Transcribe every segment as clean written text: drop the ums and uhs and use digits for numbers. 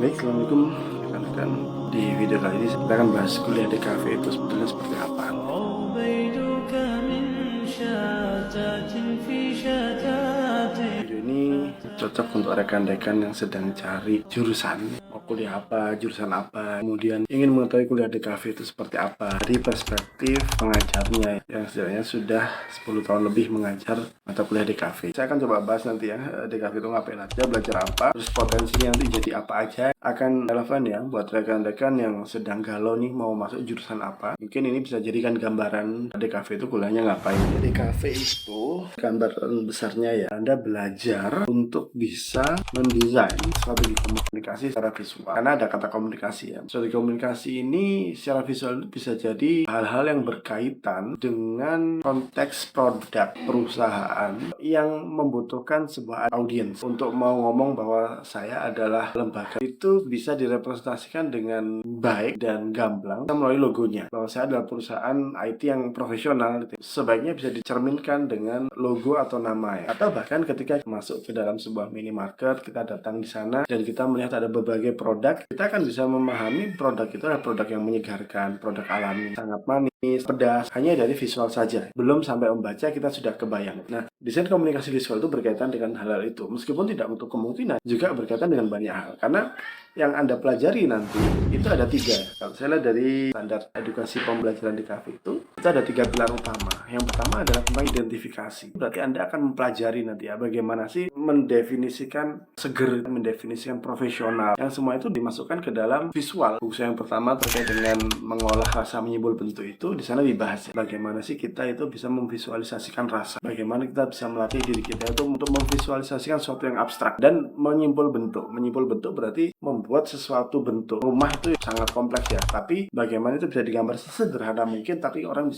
Baik, assalamualaikum rekan-rekan. Di video kali ini kita akan bahas kuliah di kafe itu sebetulnya seperti apa. عبيدك من شتات في شتات. Video ini cocok untuk rekan-rekan yang sedang cari jurusan, mau kuliah apa, jurusan apa, kemudian ingin mengetahui kuliah di kafe itu seperti apa dari perspektif pengajarnya yang setidaknya sudah 10 tahun lebih mengajar mata kuliah di kafe. Saya akan coba bahas nanti ya, di kafe itu ngapain aja, belajar apa, terus potensinya nanti jadi apa aja, akan relevan ya buat rekan-rekan yang sedang galau nih mau masuk jurusan apa. Mungkin ini bisa jadikan gambaran di kafe itu kuliahnya ngapain. Di kafe itu gambaran besarnya ya, Anda belajar untuk bisa mendesain strategi komunikasi secara visual. Karena ada kata komunikasi ya. Strategi komunikasi ini secara visual bisa jadi hal-hal yang berkaitan dengan konteks produk perusahaan yang membutuhkan sebuah audiens untuk mau ngomong bahwa saya adalah lembaga. Itu bisa direpresentasikan dengan baik dan gamblang melalui logonya. Bahwa saya adalah perusahaan IT yang profesional. Sebaiknya bisa dicerminkan dengan logo atau nama ya. Atau bahkan ketika masuk ke dalam sebuah minimarket, kita datang di sana dan kita melihat ada berbagai produk, kita akan bisa memahami produk itu adalah produk yang menyegarkan, produk alami, sangat manis, pedas, hanya dari visual saja. Belum sampai membaca kita sudah kebayang. Nah, desain komunikasi visual itu berkaitan dengan hal-hal itu. Meskipun tidak untuk kemungkinan, juga berkaitan dengan banyak hal. Karena yang Anda pelajari nanti itu ada 3. Kalau saya lihat dari standar edukasi pembelajaran di kafe itu ada 3 pilar utama. Yang pertama adalah tentang identifikasi. Berarti Anda akan mempelajari nanti ya bagaimana sih mendefinisikan seger, mendefinisikan profesional. Yang semua itu dimasukkan ke dalam visual. Buku yang pertama terkait dengan mengolah rasa menyimpul bentuk itu di sana dibahas ya. Bagaimana sih kita itu bisa memvisualisasikan rasa. Bagaimana kita bisa melatih diri kita itu untuk memvisualisasikan sesuatu yang abstrak dan menyimpul bentuk. Menyimpul bentuk berarti membuat sesuatu bentuk. Rumah itu sangat kompleks ya, tapi bagaimana itu bisa digambar sesederhana mungkin tapi orang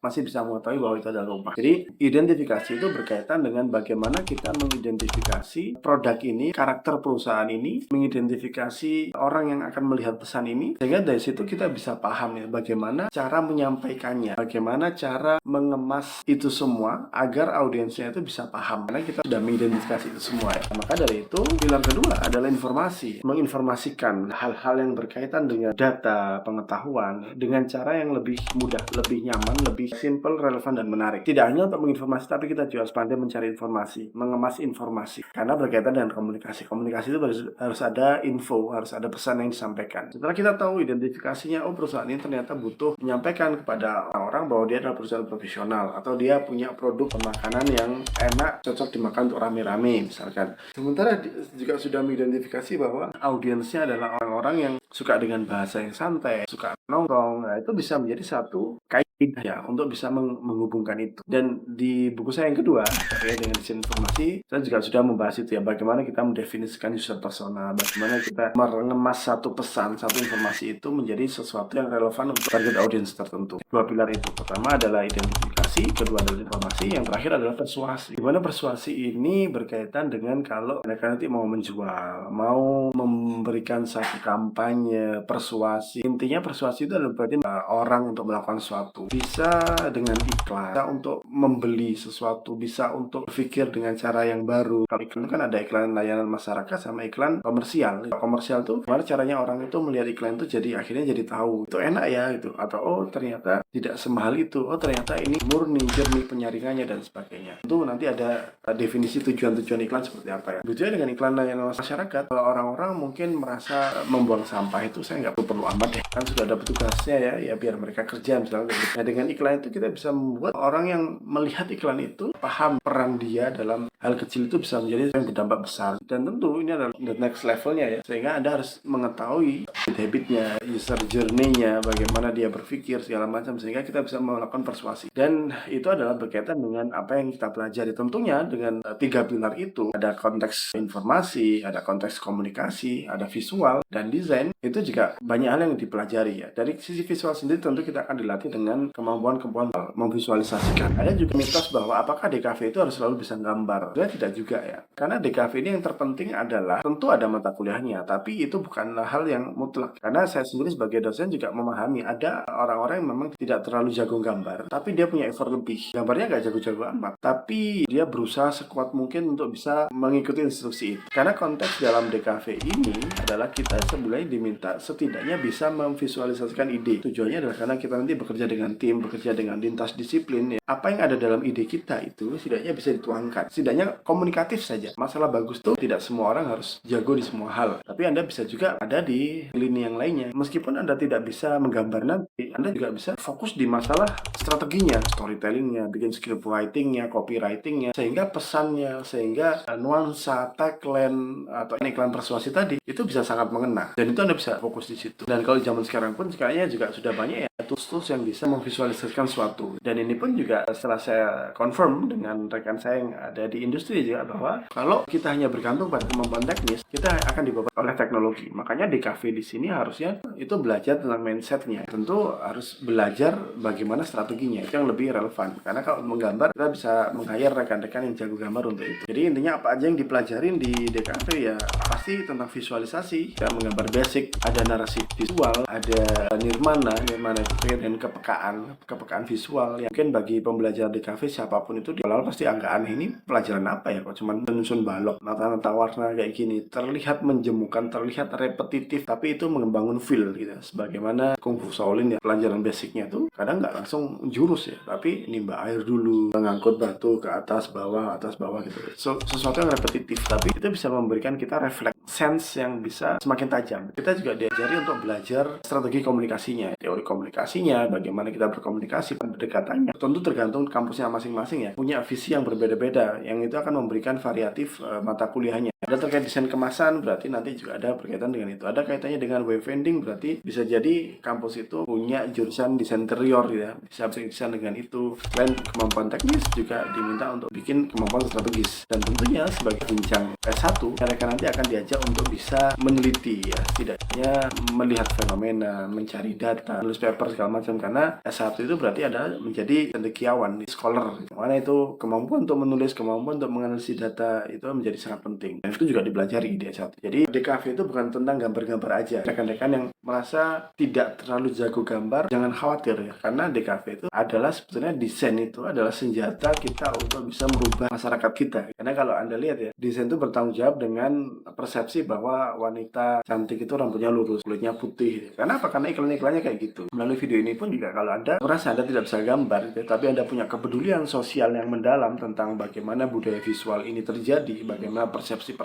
masih bisa mengetahui bahwa itu adalah rumah. Jadi identifikasi itu berkaitan dengan bagaimana kita mengidentifikasi produk ini, karakter perusahaan ini, mengidentifikasi orang yang akan melihat pesan ini, sehingga dari situ kita bisa paham ya bagaimana cara menyampaikannya, bagaimana cara mengemas itu semua agar audiensnya itu bisa paham, karena kita sudah mengidentifikasi itu semua ya. Maka dari itu pilar kedua adalah informasi, menginformasikan hal-hal yang berkaitan dengan data, pengetahuan dengan cara yang lebih mudah, lebih nyaman, lebih simple, relevan, dan menarik. Tidak hanya untuk menginformasi, tapi kita juga harus pandai mencari informasi, mengemas informasi. Karena berkaitan dengan komunikasi. Komunikasi itu harus ada info, harus ada pesan yang disampaikan. Setelah kita tahu identifikasinya, oh perusahaan ini ternyata butuh menyampaikan kepada orang bahwa dia adalah perusahaan profesional, atau dia punya produk makanan yang enak, cocok dimakan untuk rame-rame misalkan. Sementara juga sudah mengidentifikasi bahwa audiensnya adalah orang-orang yang suka dengan bahasa yang santai, suka nongkrong. Nah, itu bisa menjadi satu kaidah ya untuk bisa menghubungkan itu. Dan di buku saya yang kedua terkait dengan desain informasi, saya juga sudah membahas itu ya, bagaimana kita mendefinisikan user persona, bagaimana kita mengemas satu pesan, satu informasi itu menjadi sesuatu yang relevan untuk target audiens tertentu. 2 pilar itu, pertama adalah identifikasi, kedua adalah informasi, yang terakhir adalah persuasi. Dimana persuasi ini berkaitan dengan kalau mereka nanti mau menjual, mau memberikan satu kampanye, persuasi. Intinya persuasi itu adalah berarti orang untuk melakukan sesuatu. Bisa dengan iklan, bisa untuk membeli sesuatu, bisa untuk berpikir dengan cara yang baru. Kalau iklan kan ada iklan layanan masyarakat sama iklan komersial. Komersial tuh gimana caranya orang itu melihat iklan itu jadi akhirnya jadi tahu itu enak ya gitu, atau oh ternyata tidak semahal itu, oh ternyata ini murni, jernih penyaringannya dan sebagainya. Itu nanti ada definisi tujuan-tujuan iklan seperti apa ya. Begitu dengan iklan layanan masyarakat, kalau orang-orang mungkin merasa membuang sampah itu saya nggak perlu amat deh, kan sudah ada petugasnya ya biar mereka kerja misalnya. Nah dengan iklan itu kita bisa membuat orang yang melihat iklan itu paham peran dia dalam hal kecil itu bisa menjadi yang berdampak besar. Dan tentu ini adalah the next levelnya ya, sehingga Anda harus mengetahui habitnya, user journey-nya, bagaimana dia berpikir segala macam, sehingga kita bisa melakukan persuasi. Dan itu adalah berkaitan dengan apa yang kita pelajari. Tentunya dengan 3 pilar itu ada konteks informasi, ada konteks komunikasi, ada visual dan desain. Itu juga banyak hal yang dipelajari mempelajari ya. Dari sisi visual sendiri tentu kita akan dilatih dengan kemampuan-kemampuan memvisualisasikan. Ada juga mitos bahwa apakah DKV itu harus selalu bisa gambar? Sebenarnya tidak juga ya. Karena DKV ini yang terpenting adalah tentu ada mata kuliahnya, tapi itu bukanlah hal yang mutlak. Karena saya sendiri sebagai dosen juga memahami ada orang-orang yang memang tidak terlalu jago gambar, tapi dia punya effort lebih. Gambarnya nggak jago-jago amat, tapi dia berusaha sekuat mungkin untuk bisa mengikuti instruksi itu. Karena konteks dalam DKV ini adalah kita sebenarnya diminta setidaknya bisa memvisualisasikan ide. Tujuannya adalah karena kita nanti bekerja dengan tim, bekerja dengan lintas disiplin ya. Apa yang ada dalam ide kita itu setidaknya bisa dituangkan. Setidaknya komunikatif saja. Masalah bagus tuh tidak semua orang harus jago di semua hal. Tapi Anda bisa juga ada di lini yang lainnya. Meskipun Anda tidak bisa menggambar nanti, Anda juga bisa fokus di masalah strateginya, storytellingnya, bikin script writingnya, copywritingnya, sehingga pesannya, sehingga nuansa, tagline, atau iklan persuasi tadi, itu bisa sangat mengena. Dan itu Anda bisa fokus di situ. Dan kalau zaman sekarang pun kayaknya juga sudah banyak ya tools-tools yang bisa memvisualisasikan suatu. Dan ini pun juga setelah saya confirm dengan rekan saya yang ada di industri juga bahwa kalau kita hanya bergantung pada kemampuan teknis, kita akan dibawa oleh teknologi. Makanya di cafe di sini harusnya itu belajar tentang mindsetnya. Tentu harus belajar bagaimana strateginya. Itu yang lebih relevan. Karena kalau menggambar, kita bisa meng-hire rekan-rekan yang jago gambar untuk itu. Jadi intinya apa aja yang dipelajarin di DKV ya pasti tentang visualisasi. Ya, menggambar basic, ada narasi visual, ada nirmana itu dengan kepekaan visual. Ya, mungkin bagi pembelajar DKV siapapun itu di awal pasti agak aneh, ini pelajaran apa ya kok cuma menyusun balok, nata-nata warna kayak gini, terlihat menjemukan, terlihat repetitif, tapi itu membangun feel gitu. Sebagaimana Kung Fu Shaolin ya, pelajaran basicnya tuh kadang nggak langsung jurus ya, tapi nimba air dulu, mengangkut batu ke atas bawah gitu. Sesuatu yang repetitif, tapi itu bisa memberikan kita refleks sense yang bisa semakin tajam. Kita juga diajari untuk belajar strategi komunikasinya, teori komunikasinya, bagaimana kita berkomunikasi, pendekatannya. Tentu tergantung kampusnya masing-masing ya, punya visi yang berbeda-beda, yang itu akan memberikan variatif mata kuliahnya. Ada terkait desain kemasan, berarti nanti juga ada berkaitan dengan itu. Ada kaitannya dengan web vending, berarti bisa jadi kampus itu punya jurusan desain interior ya, bisa desain dengan itu. Selain kemampuan teknis juga diminta untuk bikin kemampuan strategis. Dan tentunya sebagai jenjang S1, mereka nanti akan diajak untuk bisa meneliti ya, setidaknya melihat fenomena, mencari data, menulis paper segala macam. Karena S1 itu berarti ada menjadi cendekiawan, scholar. Mana itu kemampuan untuk menulis, kemampuan untuk menganalisis data itu menjadi sangat penting. Dan itu juga dipelajari di S1. Jadi DKV itu bukan tentang gambar-gambar aja. Rekan-rekan yang merasa tidak terlalu jago gambar, jangan khawatir ya. Karena DKV itu adalah sebetulnya desain itu adalah senjata kita untuk bisa merubah masyarakat kita. Karena kalau Anda lihat ya, desain itu bertanggung jawab dengan persepsi bahwa wanita cantik itu rambutnya lurus, kulitnya putih. Karena apa? Karena iklan-iklannya kayak gitu. Melalui video ini pun juga kalau Anda merasa Anda tidak bisa gambar, ya, tapi Anda punya kepedulian sosial yang mendalam tentang bagaimana budaya visual ini terjadi, bagaimana persepsi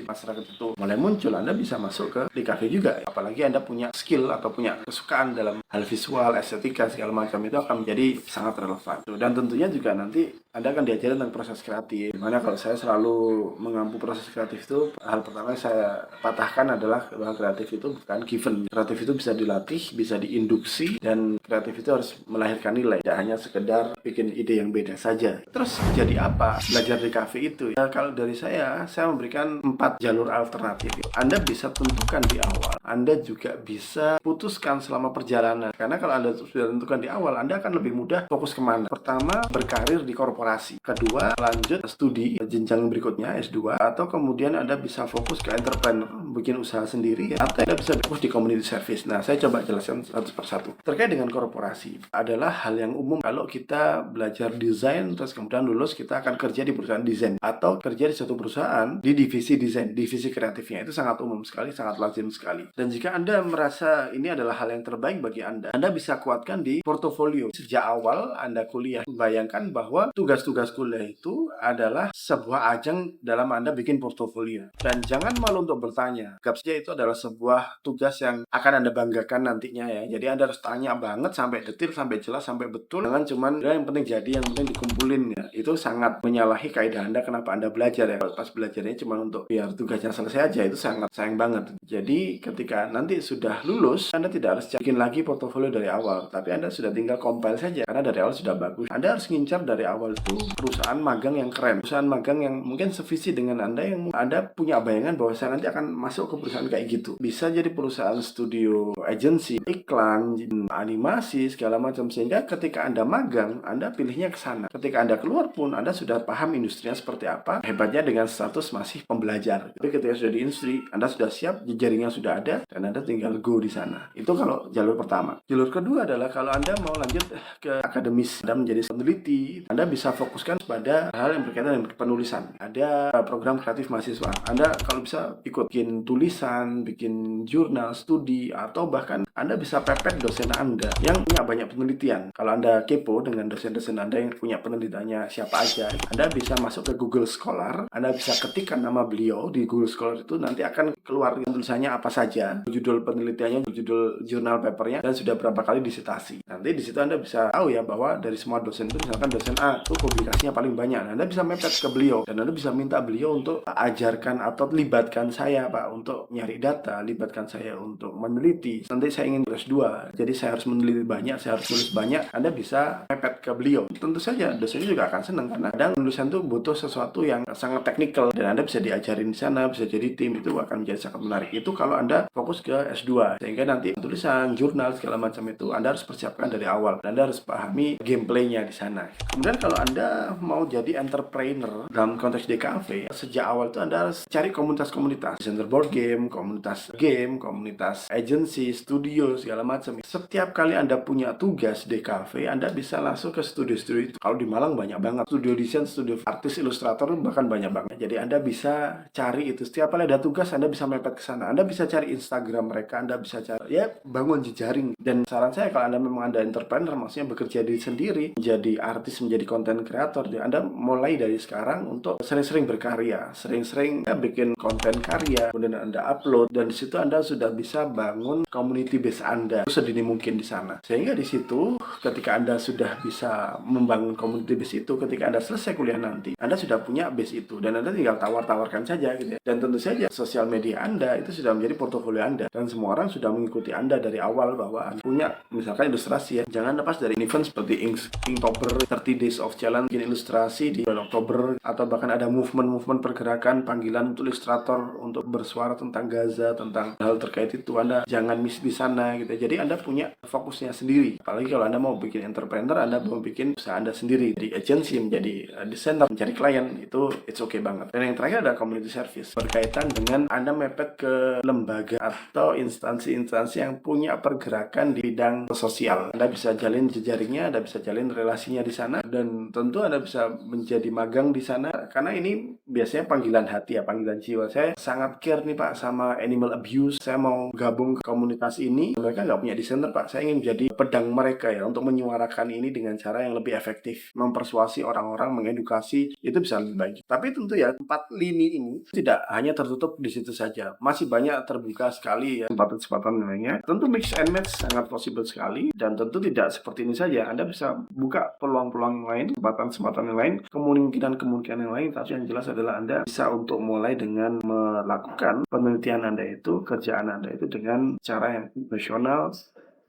masyarakat itu mulai muncul, Anda bisa masuk ke DKV juga. Apalagi Anda punya skill atau punya kesukaan dalam hal visual, estetika, segala macam, itu akan menjadi sangat relevan. Dan tentunya juga nanti Anda akan diajarin tentang proses kreatif. Dimana kalau saya selalu mengampu proses kreatif itu, hal pertama yang saya patahkan adalah bahwa kreatif itu bukan given. Kreatif itu bisa dilatih, bisa diinduksi, dan kreatif itu harus melahirkan nilai. Tidak hanya sekedar bikin ide yang beda saja. Terus jadi apa belajar di DKV itu? Ya, kalau dari saya memberikan 4 jalur alternatif. Anda bisa tentukan di awal. Anda juga bisa putuskan selama perjalanan. Karena kalau Anda sudah tentukan di awal, Anda akan lebih mudah fokus kemana. Pertama, berkarir di korporasi. Kedua, lanjut studi jenjang berikutnya S2. Atau kemudian Anda bisa fokus ke entrepreneur, bikin usaha sendiri ya. Atau Anda bisa fokus di community service. Nah, saya coba jelaskan satu persatu. Terkait dengan korporasi, adalah hal yang umum kalau kita belajar desain, terus kemudian lulus, kita akan kerja di perusahaan desain. Atau kerja di suatu perusahaan di divisi desain, divisi kreatifnya. Itu sangat umum sekali, sangat lazim sekali. Dan jika Anda merasa ini adalah hal yang terbaik bagi Anda bisa kuatkan di portofolio. Sejak awal Anda kuliah, bayangkan bahwa tugas-tugas kuliah itu adalah sebuah ajang dalam Anda bikin portofolio. Dan jangan malu untuk bertanya. Anggap saja itu adalah sebuah tugas yang akan Anda banggakan nantinya ya. Jadi Anda harus tanya banget sampai detil, sampai jelas, sampai betul. Jangan cuman yang penting jadi, yang penting dikumpulin ya. Itu sangat menyalahi kaidah Anda kenapa Anda belajar ya. Pas belajarnya cuma untuk biar tugasnya selesai aja, itu sangat sayang banget. Jadi ketika nanti sudah lulus, Anda tidak harus bikin lagi portofolio dari awal, tapi Anda sudah tinggal compile saja karena dari awal sudah bagus. Anda harus ngincar dari awal itu perusahaan magang yang keren, perusahaan magang yang mungkin sevisi dengan Anda, yang Anda punya bayangan bahwa saya nanti akan masuk ke perusahaan kayak gitu. Bisa jadi perusahaan studio, agensi, iklan, animasi, segala macam, sehingga ketika Anda magang, Anda pilihnya ke sana. Ketika Anda keluar pun Anda sudah paham industrinya seperti apa. Hebatnya dengan status masih pembelajar. Tapi ketika sudah di industri, Anda sudah siap, jejaringnya sudah ada, dan Anda tinggal go di sana. Itu kalau jalur pertama. Jalur kedua adalah kalau Anda mau lanjut ke akademis, Anda menjadi peneliti, Anda bisa fokuskan pada hal yang berkaitan dengan penulisan. Ada program kreatif mahasiswa. Anda kalau bisa ikut bikin tulisan, bikin jurnal, studi, atau bahkan Anda bisa pepet dosen Anda yang punya banyak penelitian. Kalau Anda kepo dengan dosen-dosen Anda yang punya penelitiannya siapa aja, Anda bisa masuk ke Google Scholar. Anda bisa ketikkan nama beliau di Google Scholar, itu nanti akan keluar tulisannya apa saja, judul penelitiannya, judul jurnal papernya, dan sudah berapa kali disitasi. Nanti di situ Anda bisa tahu ya bahwa dari semua dosen itu, misalkan dosen A itu publikasinya paling banyak. Anda bisa mepet ke beliau dan Anda bisa minta beliau untuk ajarkan atau libatkan saya Pak untuk nyari data, libatkan saya untuk meneliti. Nanti saya ingin S2, jadi saya harus meneliti banyak, saya harus tulis banyak. Anda bisa mepet ke beliau. Tentu saja dosennya juga akan senang karena kadang penulisan itu butuh sesuatu yang sangat teknikal dan Anda bisa diajarin di sana, bisa jadi tim, itu akan menjadi sangat menarik. Itu kalau Anda fokus ke S2, sehingga nanti tulisan, jurnal, segala macam itu Anda harus persiapkan dari awal. Dan Anda harus pahami gameplaynya di sana. Kemudian kalau Anda mau jadi entrepreneur dalam konteks DKV, sejak awal itu Anda harus cari komunitas-komunitas, center board game, komunitas agency, studio, segala macam. Setiap kali Anda punya tugas DKV, Anda bisa langsung ke studio-studio itu. Kalau di Malang banyak banget studio desain, studio artis, ilustrator, bahkan banyak banget. Jadi Anda bisa cari itu. Setiap kali ada tugas, Anda bisa mepet ke sana. Anda bisa cari Instagram mereka, Anda bisa cari, ya, bangun jejaring. Dan saran saya kalau Anda memang Anda entrepreneur, maksudnya bekerja diri sendiri, menjadi artis, menjadi content creator, Anda mulai dari sekarang untuk sering-sering berkarya, sering-sering bikin konten karya, kemudian Anda upload, dan di situ Anda sudah bisa bangun community base Anda sedini mungkin di sana. Sehingga di situ ketika Anda sudah bisa membangun community base itu, ketika Anda selesai kuliah nanti, Anda sudah punya base itu dan Anda tinggal tawar-tawarkan saja gitu ya. Dan tentu saja sosial media Anda itu sudah menjadi portofolio Anda dan semua orang sudah mengikuti Anda dari awal bahwa Anda punya misalkan ilustrasi ya. Jangan lepas dari event seperti Inktober, 30 Days of Challenge, bikin ilustrasi di bulan Oktober, atau bahkan ada movement pergerakan, panggilan untuk ilustrator untuk bersuara tentang Gaza, tentang hal terkait itu. Anda jangan miss di sana gitu. Jadi Anda punya fokusnya sendiri. Apalagi kalau Anda mau bikin entrepreneur, Anda mau bikin usaha Anda sendiri, di agency, menjadi desainer, mencari klien, itu it's okay banget. Dan yang terakhir ada community service, berkaitan dengan Anda mepet ke lembaga atau instansi-instansi yang punya pergerakan di bidang sosial. Anda bisa jalin jejaringnya, Anda bisa jalin relasinya di sana, dan tentu Anda bisa menjadi magang di sana karena ini biasanya panggilan hati ya, panggilan jiwa. Saya sangat care nih Pak sama animal abuse. Saya mau gabung ke komunitas ini. Mereka nggak punya desainer Pak. Saya ingin jadi pedang mereka ya untuk menyuarakan ini dengan cara yang lebih efektif, mempersuasi orang-orang, mengedukasi, itu bisa lebih baik. Tapi tentu ya 4 lini ini tidak hanya tertutup di situ saja. Masih banyak terbuka sekali ya kesempatan-kesempatan lainnya. Tentu mix and match sangat possible sekali dan tentu tidak seperti ini saja. Anda bisa buka peluang-peluang lain, kesempatan-kesempatan yang lain, kemungkinan-kemungkinan yang lain. Tapi yang jelas adalah Anda bisa untuk mulai dengan melakukan penelitian Anda itu, kerjaan Anda itu dengan cara yang profesional,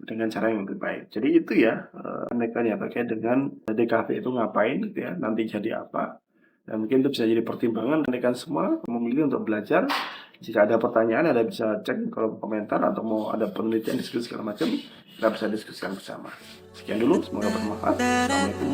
dengan cara yang lebih baik. Jadi itu ya pendekatnya terkait dengan DKV itu ngapain gitu ya, nanti jadi apa. Dan mungkin itu bisa jadi pertimbangan rekan semua memilih untuk belajar. Jika ada pertanyaan, Anda bisa cek di kolom komentar, atau mau ada penelitian, diskusi segala macam, kita bisa diskusikan bersama. Sekian dulu, semoga bermanfaat. Assalamualaikum.